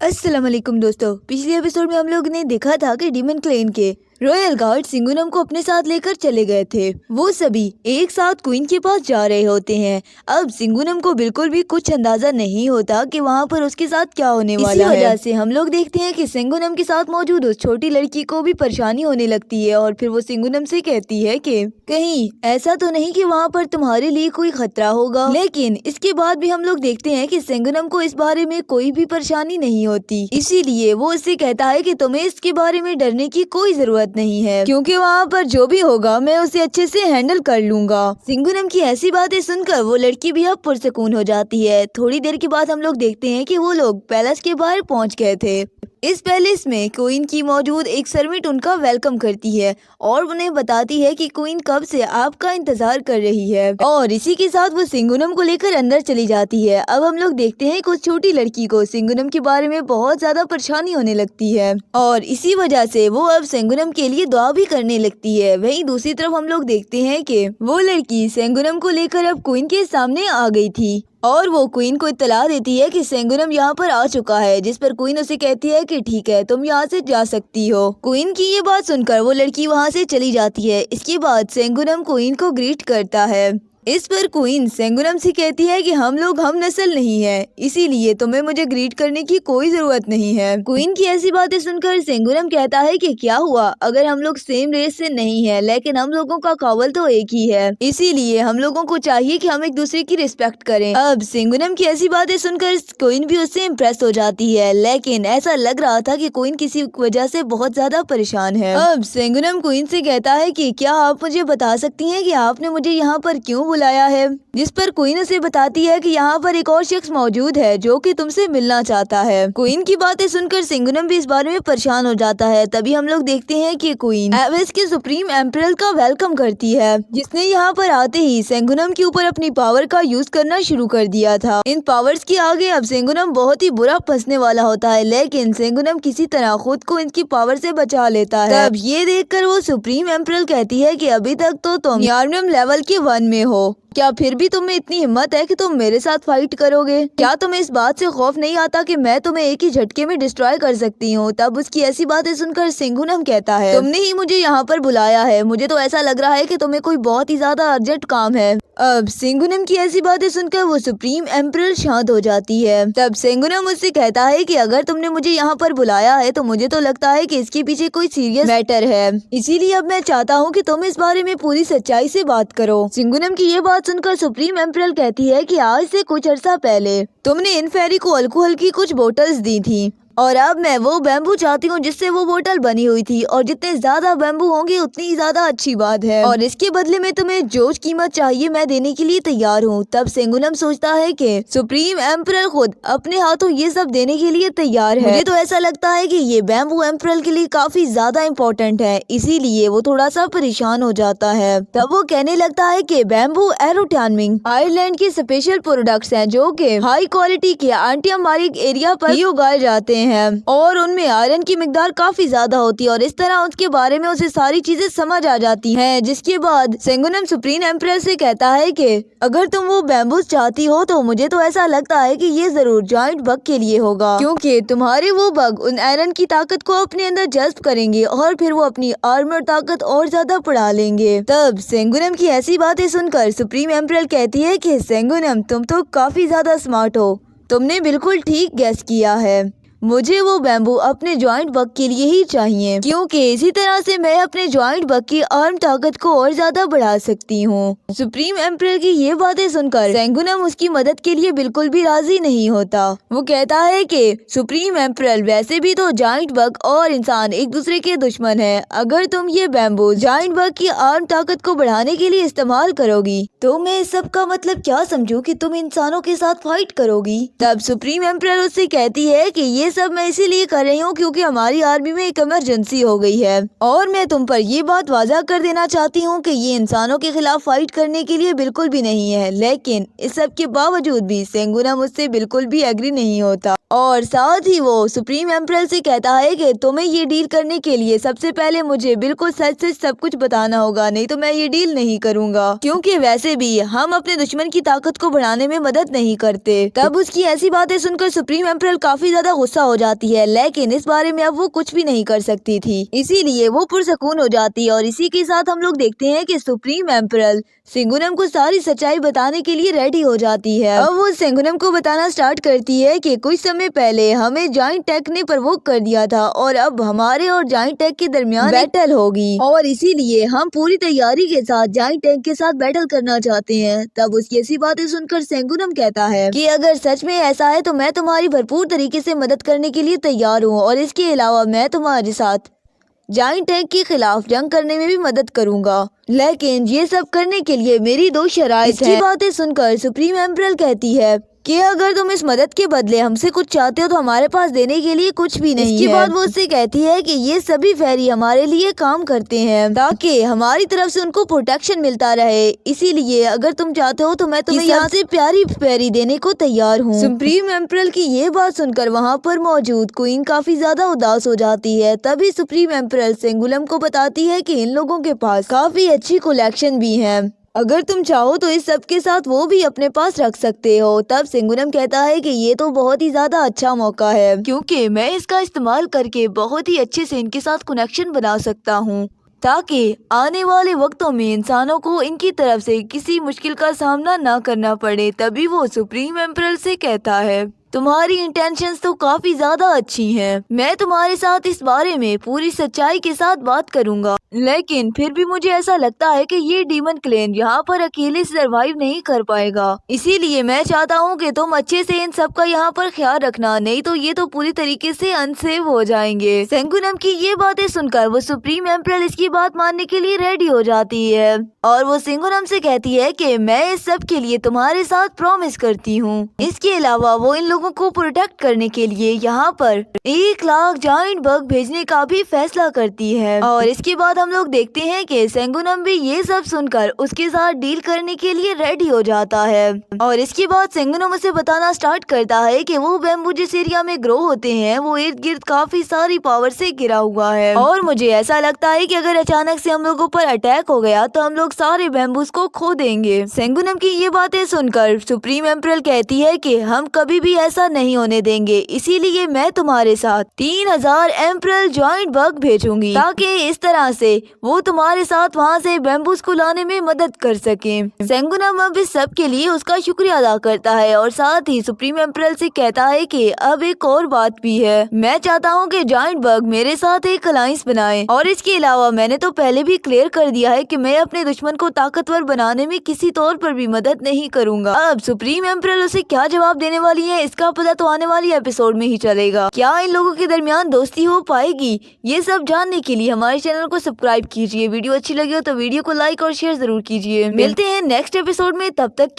अस्सलाम वालेकुम दोस्तों, पिछले एपिसोड में हम लोग ने देखा था कि डीमन क्लेन के रॉयल गार्ड सिंगुनम को अपने साथ लेकर चले गए थे। वो सभी एक साथ क्वीन के पास जा रहे होते हैं। अब सिंगुनम को बिल्कुल भी कुछ अंदाजा नहीं होता कि वहाँ पर उसके साथ क्या होने वाला है। इसी वजह से हम लोग देखते हैं कि सिंगुनम के साथ मौजूद उस छोटी लड़की को भी परेशानी होने लगती है और फिर वो सिंगुनम से कहती है कि कहीं ऐसा तो नहीं कि वहाँ पर तुम्हारे लिए कोई खतरा होगा। लेकिन इसके बाद भी हम लोग देखते हैं कि सिंगुनम को इस बारे में कोई भी परेशानी नहीं होती, इसीलिए वो उससे कहता है कि तुम्हें इसके बारे में डरने की कोई जरूरत नहीं है, क्योंकि वहाँ पर जो भी होगा मैं उसे अच्छे से हैंडल कर लूंगा। सिंगुनम की ऐसी बातें सुनकर वो लड़की भी अब पुरसुकून हो जाती है। थोड़ी देर के बाद हम लोग देखते हैं कि वो लोग पैलेस के बाहर पहुँच गए थे। इस पैलेस में क्वीन की मौजूद एक सर्वेंट उनका वेलकम करती है और उन्हें बताती है कि क्वीन कब से आपका इंतजार कर रही है, और इसी के साथ वो सिंगुनम को लेकर अंदर चली जाती है। अब हम लोग देखते हैं कि उस छोटी लड़की को सिंगुनम के बारे में बहुत ज्यादा परेशानी होने लगती है और इसी वजह से वो अब सिंगुनम के लिए दुआ भी करने लगती है। वहीं दूसरी तरफ हम लोग देखते हैं कि वो लड़की सिंगुनम को लेकर अब क्वीन के सामने आ गई थी और वो क्वीन को इत्तला देती है कि सिंगुनम यहाँ पर आ चुका है, जिस पर क्वीन उसे कहती है कि ठीक है, तुम यहाँ से जा सकती हो। क्वीन की ये बात सुनकर वो लड़की वहाँ से चली जाती है। इसके बाद सिंगुनम क्वीन को ग्रीट करता है। इस पर क्वीन सिंगुनम से कहती है कि हम लोग हम नस्ल नहीं है, इसीलिए तुम्हें मुझे ग्रीट करने की कोई जरूरत नहीं है। क्वीन की ऐसी बातें सुनकर सिंगुनम कहता है कि क्या हुआ अगर हम लोग सेम रेस से नहीं है, लेकिन हम लोगों का कावल तो एक ही है, इसीलिए हम लोगों को चाहिए कि हम एक दूसरे की रिस्पेक्ट करें। अब सिंगुनम की ऐसी बातें सुनकर क्वीन भी उससे इम्प्रेस हो जाती है, लेकिन ऐसा लग रहा था कि क्वीन किसी वजह से बहुत ज्यादा परेशान है। अब सिंगुनम क्वीन से कहता है कि क्या आप मुझे बता सकती हैं कि आपने मुझे यहाँ पर क्यों बुलाया है, जिस पर क्वीन उसे बताती है कि यहाँ पर एक और शख्स मौजूद है जो कि तुमसे मिलना चाहता है। क्वीन की बातें सुनकर सिंगुनम भी इस बारे में परेशान हो जाता है। तभी हम लोग देखते हैं कि क्वीन एविस के सुप्रीम एम्परर का वेलकम करती है, जिसने यहाँ पर आते ही सिंगुनम के ऊपर अपनी पावर का यूज करना शुरू कर दिया था। इन पावर्स के आगे अब सिंगुनम बहुत ही बुरा फंसने वाला होता है, लेकिन सिंगुनम किसी तरह खुद को इनकी पावर से बचा लेता है। तब ये देखकर वो सुप्रीम एम्परर कहती है कि अभी तक तो तुम यार्नियम लेवल के 1 में हो, क्या फिर भी तुम्हें इतनी हिम्मत है कि तुम मेरे साथ फाइट करोगे? क्या तुम्हें इस बात से खौफ नहीं आता कि मैं तुम्हें एक ही झटके में डिस्ट्रॉय कर सकती हूँ? तब उसकी ऐसी बातें सुनकर सिंगुनम कहता है, तुमने ही मुझे यहाँ पर बुलाया है, मुझे तो ऐसा लग रहा है कि तुम्हें कोई बहुत ही ज्यादा अर्जेंट काम है। अब सिंगुनम की ऐसी बातें सुनकर वो सुप्रीम एम्परर शांत हो जाती है। तब सिंगुनम उससे कहता है कि अगर तुमने मुझे यहाँ पर बुलाया है तो मुझे तो लगता है कि इसके पीछे कोई सीरियस मैटर है, इसीलिए अब मैं चाहता हूँ कि तुम इस बारे में पूरी सच्चाई से बात करो। सिंगुनम की ये बात सुनकर सुप्रीम एम्परर कहती है कि आज से कुछ अर्सा पहले तुमने इन फेरी को अल्कोहल की कुछ बोतल्स दी थी और अब मैं वो बैम्बू चाहती हूँ जिससे वो बोतल बनी हुई थी, और जितने ज्यादा बैम्बू होंगे उतनी ज्यादा अच्छी बात है, और इसके बदले में तुम्हें जो कीमत चाहिए मैं देने के लिए तैयार हूँ। तब सिंगुनम सोचता है कि सुप्रीम एम्परर खुद अपने हाथों ये सब देने के लिए तैयार है। मुझे तो ऐसा लगता है कि ये बैम्बू एम्परर के लिए काफी ज्यादा इम्पोर्टेंट है, इसीलिए वो थोड़ा सा परेशान हो जाता है। तब वो कहने लगता है कि बैम्बू एरोटैनमिंग आयरलैंड के स्पेशल प्रोडक्ट्स हैं जो कि हाई क्वालिटी के एंटीमारिक एरिया पर ही उगाए जाते हैं और उनमें आयरन की मिकदार काफी ज्यादा होती है, और इस तरह उसके बारे में उसे सारी चीजें समझ आ जाती हैं। जिसके बाद सिंगुनम सुप्रीम एम्परर से कहता है कि अगर तुम वो बैम्बूस चाहती हो तो मुझे तो ऐसा लगता है कि ये जरूर जायंट बग के लिए होगा, क्योंकि तुम्हारे वो बग उन आयरन की ताकत को अपने अंदर जज्ब करेंगे और फिर वो अपनी आर्मर ताकत और ज्यादा बढ़ा लेंगे। तब सिंगुनम की ऐसी बातें सुनकर सुप्रीम एम्परर कहती है कि सिंगुनम तुम तो काफी ज्यादा स्मार्ट हो, तुमने बिल्कुल ठीक गैस किया है, मुझे वो बैम्बू अपने जॉइंट बग के लिए ही चाहिए, क्योंकि इसी तरह से मैं अपने जॉइंट बग की आर्म ताकत को और ज्यादा बढ़ा सकती हूँ। सुप्रीम एम्परर की ये बातें सुनकर सिंगुनम उसकी मदद के लिए बिल्कुल भी राजी नहीं होता। वो कहता है कि सुप्रीम एम्परर वैसे भी तो जॉइंट बग और इंसान एक दूसरे के दुश्मन है, अगर तुम ये बैम्बू जॉइंट बग की आर्म ताकत को बढ़ाने के लिए इस्तेमाल करोगी तो मैं इस सब का मतलब क्या समझूं कि तुम इंसानों के साथ फाइट करोगी। तब सुप्रीम एम्परर उससे कहती है कि ये सब मैं इसीलिए कर रही हूँ क्योंकि हमारी आर्मी में एक इमरजेंसी हो गई है, और मैं तुम पर ये बात वाज़ा कर देना चाहती हूँ कि ये इंसानों के खिलाफ फाइट करने के लिए बिल्कुल भी नहीं है। लेकिन इस सब के बावजूद भी सिंगुनम उससे बिल्कुल भी एग्री नहीं होता, और साथ ही वो सुप्रीम एम्परर से कहता है कि तुम्हें ये डील करने के लिए सबसे पहले मुझे बिल्कुल सच सच सब कुछ बताना होगा, नहीं तो मैं ये डील नहीं करूँगा, क्योंकि वैसे भी हम अपने दुश्मन की ताकत को बढ़ाने में मदद नहीं करते। तब उसकी ऐसी बातें सुनकर सुप्रीम एम्परर काफी ज्यादा गुस्सा हो जाती है, लेकिन इस बारे में अब वो कुछ भी नहीं कर सकती थी, इसीलिए वो पुरसकून हो जाती है। और इसी के साथ हम लोग देखते हैं कि सुप्रीम एम्परर सिंगुनम को सारी सच्चाई बताने के लिए रेडी हो जाती है। अब वो सिंगुनम को बताना स्टार्ट करती है कि कुछ समय पहले हमें जाइंट टेक ने प्रवोक कर दिया था और अब हमारे और जाइंट टेक के दरमियान बैटल होगी और इसीलिए हम पूरी तैयारी के साथ जाइंट टेक के साथ बैटल करना चाहते हैं। तब उसकी ऐसी बातें सुनकर सिंगुनम कहता है कि अगर सच में ऐसा है तो मैं तुम्हारी भरपूर तरीके से मदद करने के लिए तैयार हूँ और इसके अलावा मैं तुम्हारे साथ जाइंट टैंक के खिलाफ जंग करने में भी मदद करूंगा, लेकिन ये सब करने के लिए मेरी 2 शराइत हैं। इसकी बातें सुनकर सुप्रीम एम्परर कहती है कि अगर तुम इस मदद के बदले हमसे कुछ चाहते हो तो हमारे पास देने के लिए कुछ भी नहीं है। इसके बाद वो उससे कहती है कि ये सभी फेरी हमारे लिए काम करते हैं ताकि हमारी तरफ से उनको प्रोटेक्शन मिलता रहे, इसीलिए अगर तुम चाहते हो तो मैं तुम्हें यहाँ से प्यारी फेरी देने को तैयार हूँ। सुप्रीम एम्परर की ये बात सुनकर वहाँ पर मौजूद क्वीन काफी ज्यादा उदास हो जाती है। तभी सुप्रीम एम्परर सिंगुनम को बताती है कि इन लोगों के पास काफी अच्छी कलेक्शन भी है, अगर तुम चाहो तो इस सब के साथ वो भी अपने पास रख सकते हो। तब सिंगुनम कहता है कि ये तो बहुत ही ज्यादा अच्छा मौका है क्योंकि मैं इसका इस्तेमाल करके बहुत ही अच्छे से इनके साथ कनेक्शन बना सकता हूँ ताकि आने वाले वक्तों में इंसानों को इनकी तरफ से किसी मुश्किल का सामना ना करना पड़े। तभी वो सुप्रीम एम्परर से कहता है तुम्हारी इंटेंशंस तो काफी ज्यादा अच्छी हैं। मैं तुम्हारे साथ इस बारे में पूरी सच्चाई के साथ बात करूंगा, लेकिन फिर भी मुझे ऐसा लगता है कि ये डीमन क्लेन यहाँ पर अकेले सरवाइव नहीं कर पाएगा, इसीलिए मैं चाहता हूँ कि तुम अच्छे से इन सब का यहाँ पर ख्याल रखना, नहीं तो ये तो पूरी तरीके से अनसेव हो जाएंगे। सिंगुनम की ये बातें सुनकर वो सुप्रीम एम्परर इसकी बात मानने के लिए रेडी हो जाती है और वो सिंगुनम से कहती है कि मैं इस सब के लिए तुम्हारे साथ प्रॉमिस करती हूँ। इसके अलावा वो इन लोगों को प्रोटेक्ट करने के लिए यहाँ पर 1 लाख जाइंट बग भेजने का भी फैसला करती है। और इसके बाद हम लोग देखते हैं कि सिंगुनम भी ये सब सुनकर उसके साथ डील करने के लिए रेडी हो जाता है और इसके बाद सिंगुनम उसे बताना स्टार्ट करता है कि वो बैम्बू जिस एरिया में ग्रो होते हैं वो इर्द गिर्द काफी सारी पावर से घिरा हुआ है और मुझे ऐसा लगता है कि अगर अचानक से हम लोगों पर अटैक हो गया तो हम लोग सारे बैम्बूज को खो देंगे। सिंगुनम की ये बातें सुनकर सुप्रीम एम्परर कहती है कि हम कभी भी ऐसा नहीं होने देंगे, इसीलिए मैं तुम्हारे साथ 3000 एम्परर जॉइंट बग भेजूंगी ताकि इस तरह से वो तुम्हारे साथ वहाँ से बैम्बूज को लाने में मदद कर सके। सिंगुनम अब इस सब के लिए उसका शुक्रिया अदा करता है और साथ ही सुप्रीम एम्परर से कहता है कि अब एक और बात भी है, मैं चाहता हूँ कि जॉइंट बग मेरे साथ एक अलायंस बनाए और इसके अलावा मैंने तो पहले भी क्लियर कर दिया है कि मैं अपने दुश्मन को ताकतवर बनाने में किसी तौर पर भी मदद नहीं करूंगा। अब सुप्रीम एम्परर उसे क्या जवाब देने वाली है इसका पता तो आने वाली एपिसोड में ही चलेगा। क्या इन लोगों के दरमियान दोस्ती हो पाएगी, ये सब जानने के लिए हमारे चैनल को सब्सक्राइब कीजिए। वीडियो अच्छी लगी हो तो वीडियो को लाइक और शेयर जरूर कीजिए। मिलते हैं नेक्स्ट एपिसोड में, तब तक